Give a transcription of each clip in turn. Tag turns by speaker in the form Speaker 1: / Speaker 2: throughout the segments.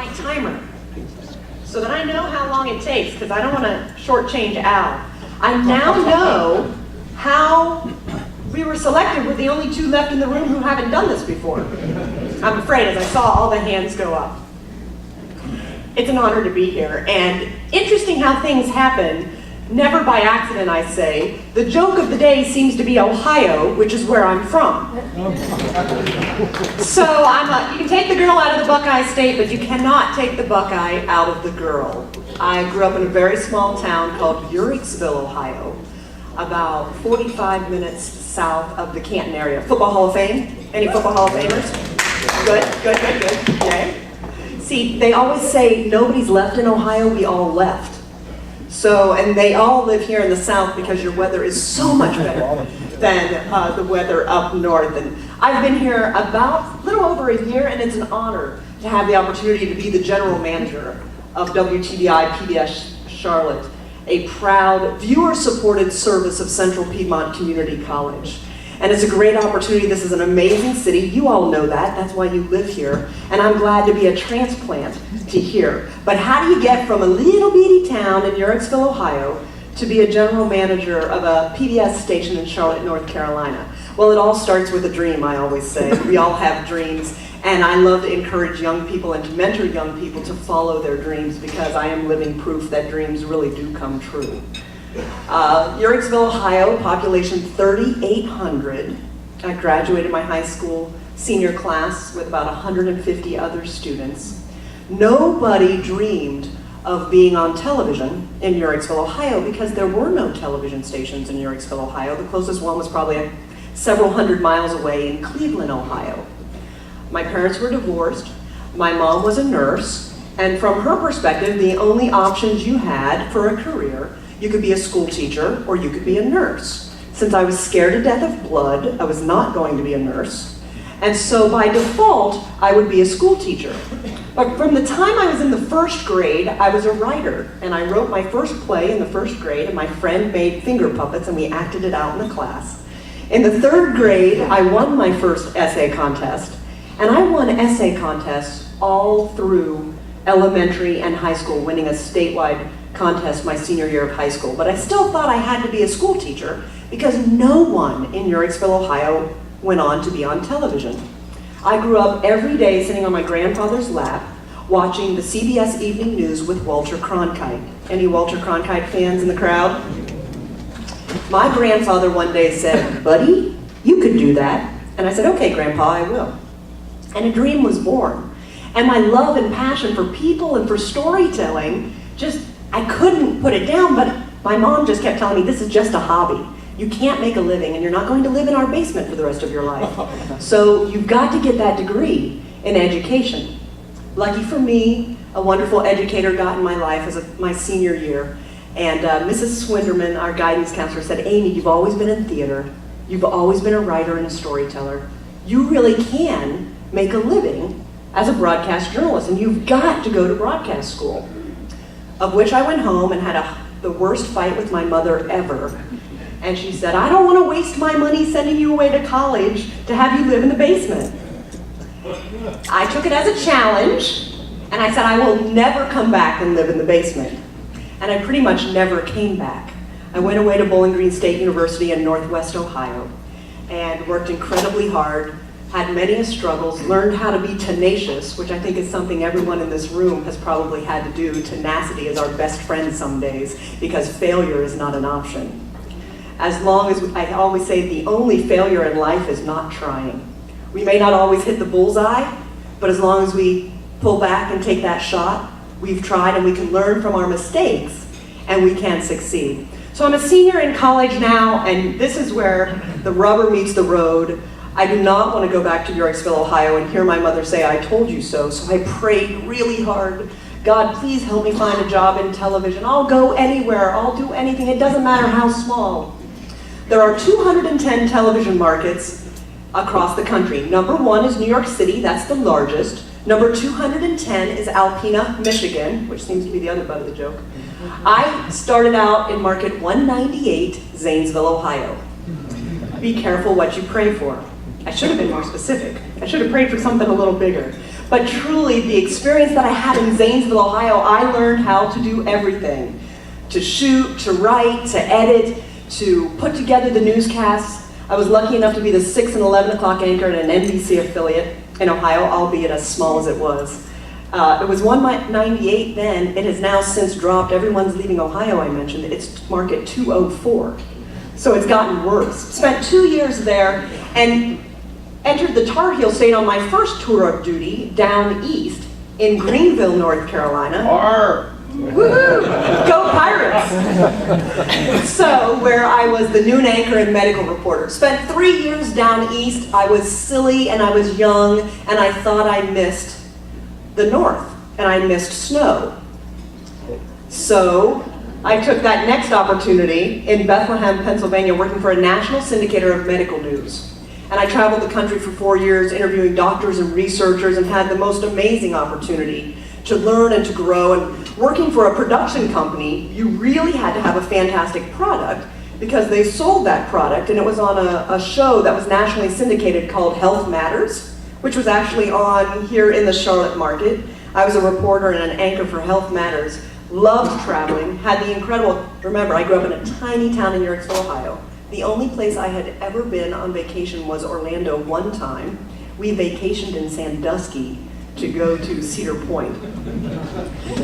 Speaker 1: my timer so that I know how long it takes, because I don't want to shortchange Al. I now know how we were selected. We're the only two left in the room who haven't done this before. I'm afraid, as I saw all the hands go up. It's an honor to be here, and interesting how things happen. Never by accident, I say. The joke of the day seems to be Ohio, which is where I'm from. So you can take the girl out of the Buckeye State, but you cannot take the Buckeye out of the girl. I grew up in a very small town called Uricksville, Ohio, about 45 minutes south of the Canton area. Football Hall of Fame? Any Football Hall of Famers? Good. Yay. See, they always say nobody's left in Ohio, we all left. So, and they all live here in the South because your weather is so much better than the weather up north. And I've been here about a little over a year, and it's an honor to have the opportunity to be the general manager of WTBI PBS Charlotte, a proud viewer-supported service of Central Piedmont Community College. And it's a great opportunity. This is an amazing city. You all know that. That's why you live here. And I'm glad to be a transplant to here. But how do you get from a little bitty town in Uricksville, Ohio, to be a general manager of a PBS station in Charlotte, North Carolina? Well, it all starts with a dream, I always say. We all have dreams. And I love to encourage young people and to mentor young people to follow their dreams, because I am living proof that dreams really do come true. Uricksville, Ohio, population 3,800. I graduated my high school senior class with about 150 other students. Nobody dreamed of being on television in Uricksville, Ohio, because there were no television stations in Uricksville, Ohio. The closest one was probably several hundred miles away in Cleveland, Ohio. My parents were divorced. My mom was a nurse, and from her perspective, the only options you had for a career, you could be a school teacher or you could be a nurse. Since I was scared to death of blood, I was not going to be a nurse. And so by default, I would be a school teacher. But from the time I was in the first grade, I was a writer. And I wrote my first play in the first grade, and my friend made finger puppets and we acted it out in the class. In the third grade, I won my first essay contest. And I won essay contests all through elementary and high school, winning a statewide contest my senior year of high school. But I still thought I had to be a school teacher because no one in Uricksville, Ohio went on to be on television. I grew up every day sitting on my grandfather's lap watching the CBS Evening News with Walter Cronkite. Any Walter Cronkite fans in the crowd? My grandfather one day said, "Buddy, you could do that." And I said, "Okay, Grandpa, I will." And a dream was born. And my love and passion for people and for storytelling, I couldn't put it down, but my mom just kept telling me, this is just a hobby. You can't make a living, and you're not going to live in our basement for the rest of your life. So you've got to get that degree in education. Lucky for me, a wonderful educator got in my life as my senior year. And Mrs. Swinderman, our guidance counselor, said, "Amy, you've always been in theater. You've always been a writer and a storyteller. You really can make a living as a broadcast journalist, and you've got to go to broadcast school." Of which I went home and had the worst fight with my mother ever. And she said, "I don't want to waste my money sending you away to college to have you live in the basement." I took it as a challenge, and I said, "I will never come back and live in the basement." And I pretty much never came back. I went away to Bowling Green State University in Northwest Ohio and worked incredibly hard, had many struggles, learned how to be tenacious, which I think is something everyone in this room has probably had to do. Tenacity is our best friend some days, because failure is not an option. As long as, I always say, the only failure in life is not trying. We may not always hit the bullseye, but as long as we pull back and take that shot, we've tried and we can learn from our mistakes and we can succeed. So I'm a senior in college now, and this is where the rubber meets the road. I do not want to go back to Uricksville, Ohio and hear my mother say, "I told you so." So I prayed really hard. God, please help me find a job in television. I'll go anywhere. I'll do anything. It doesn't matter how small. There are 210 television markets across the country. Number 1 is New York City. That's the largest. Number 210 is Alpena, Michigan, which seems to be the other butt of the joke. I started out in market 198, Zanesville, Ohio. Be careful what you pray for. I should have been more specific. I should have prayed for something a little bigger. But truly, the experience that I had in Zanesville, Ohio, I learned how to do everything. To shoot, to write, to edit, to put together the newscasts. I was lucky enough to be the 6 and 11 o'clock anchor at an NBC affiliate in Ohio, albeit as small as it was. It was 198 then. It has now since dropped. Everyone's leaving Ohio, I mentioned. It's market 204. So it's gotten worse. Spent 2 years there and entered the Tar Heel State on my first tour of duty down east in Greenville, North Carolina. Woohoo! Go Pirates! So, where I was the noon anchor and medical reporter. Spent 3 years down east. I was silly and I was young and I thought I missed the north and I missed snow. So, I took that next opportunity in Bethlehem, Pennsylvania, working for a national syndicator of medical news. And I traveled the country for 4 years interviewing doctors and researchers and had the most amazing opportunity to learn and to grow. And working for a production company, you really had to have a fantastic product because they sold that product, and it was on a show that was nationally syndicated called Health Matters, which was actually on here in the Charlotte market. I was a reporter and an anchor for Health Matters. Loved traveling, had the incredible, remember I grew up in a tiny town in Yorksville, Ohio. The only place I had ever been on vacation was Orlando one time. We vacationed in Sandusky to go to Cedar Point.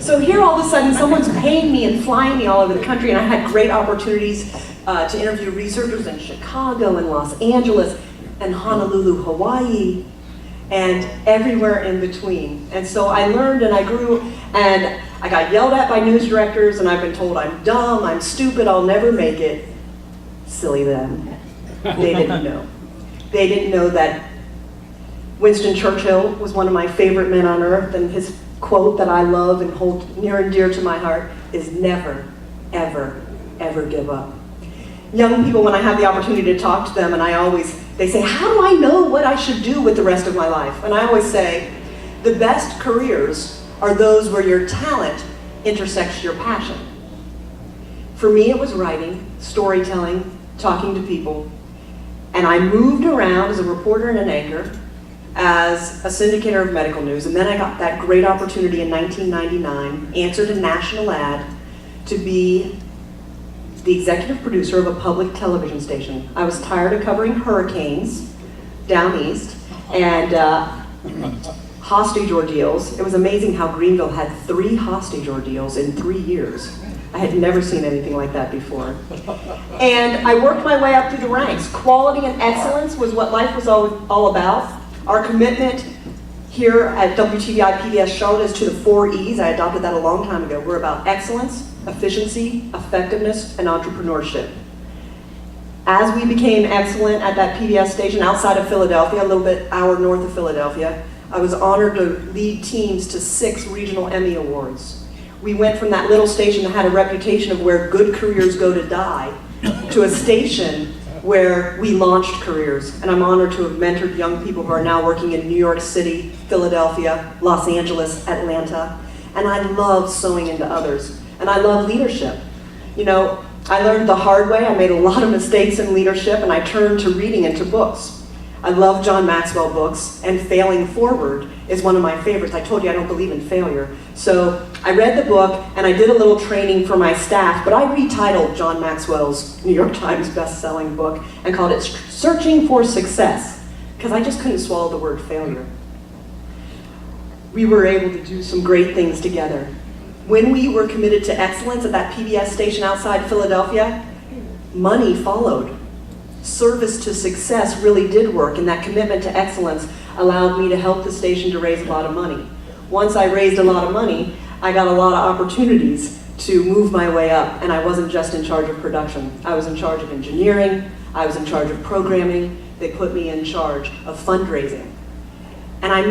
Speaker 1: So here all of a sudden someone's paying me and flying me all over the country, and I had great opportunities to interview researchers in Chicago and Los Angeles and Honolulu, Hawaii, and everywhere in between. And so I learned and I grew, and I got yelled at by news directors, and I've been told I'm dumb, I'm stupid, I'll never make it. Silly them. They didn't know. They didn't know that Winston Churchill was one of my favorite men on earth, and his quote that I love and hold near and dear to my heart is never, ever, ever give up. Young people, when I have the opportunity to talk to them, and they say, how do I know what I should do with the rest of my life? And I always say, the best careers are those where your talent intersects your passion. For me, it was writing, storytelling, talking to people, and I moved around as a reporter and an anchor, as a syndicator of medical news, and then I got that great opportunity in 1999, answered a national ad to be the executive producer of a public television station. I was tired of covering hurricanes down east and hostage ordeals. It was amazing how Greenville had 3 hostage ordeals in 3 years. I had never seen anything like that before. And I worked my way up through the ranks. Quality and excellence was what life was all about. Our commitment here at WTVI PBS Charlotte is to the 4 E's. I adopted that a long time ago. We're about excellence, efficiency, effectiveness, and entrepreneurship. As we became excellent at that PBS station outside of Philadelphia, a little bit hour north of Philadelphia, I was honored to lead teams to 6 regional Emmy Awards. We went from that little station that had a reputation of where good careers go to die to a station where we launched careers. And I'm honored to have mentored young people who are now working in New York City, Philadelphia, Los Angeles, Atlanta. And I love sewing into others. And I love leadership. You know, I learned the hard way. I made a lot of mistakes in leadership, and I turned to reading and to books. I love John Maxwell books, and Failing Forward is one of my favorites. I told you I don't believe in failure. So I read the book, and I did a little training for my staff, but I retitled John Maxwell's New York Times best-selling book and called it Searching for Success, because I just couldn't swallow the word failure. We were able to do some great things together. When we were committed to excellence at that PBS station outside Philadelphia, money followed. Service to success really did work, and that commitment to excellence allowed me to help the station to raise a lot of money. Once I raised a lot of money, I got a lot of opportunities to move my way up, and I wasn't just in charge of production. I was in charge of engineering, I was in charge of programming, they put me in charge of fundraising. And I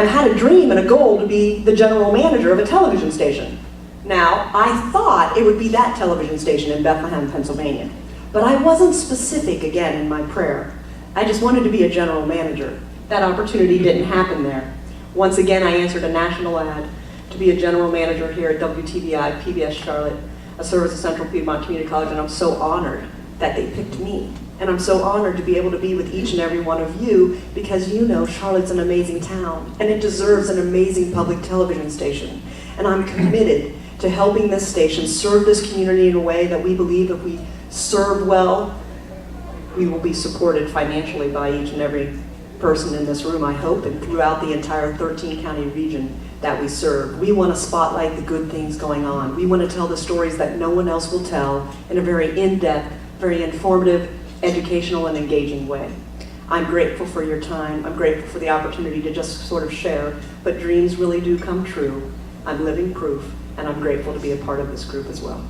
Speaker 1: had a dream and a goal to be the general manager of a television station. Now, I thought it would be that television station in Bethlehem, Pennsylvania. But I wasn't specific again in my prayer. I just wanted to be a general manager. That opportunity didn't happen there. Once again, I answered a national ad to be a general manager here at WTVI PBS Charlotte, a service of Central Piedmont Community College, and I'm so honored that they picked me. And I'm so honored to be able to be with each and every one of you because you know Charlotte's an amazing town and it deserves an amazing public television station. And I'm committed to helping this station serve this community in a way that we believe if we serve well, we will be supported financially by each and every person in this room, I hope, and throughout the entire 13-county region that we serve. We want to spotlight the good things going on. We want to tell the stories that no one else will tell in a very in-depth, very informative, educational, and engaging way. I'm grateful for your time. I'm grateful for the opportunity to just sort of share, but dreams really do come true. I'm living proof, and I'm grateful to be a part of this group as well.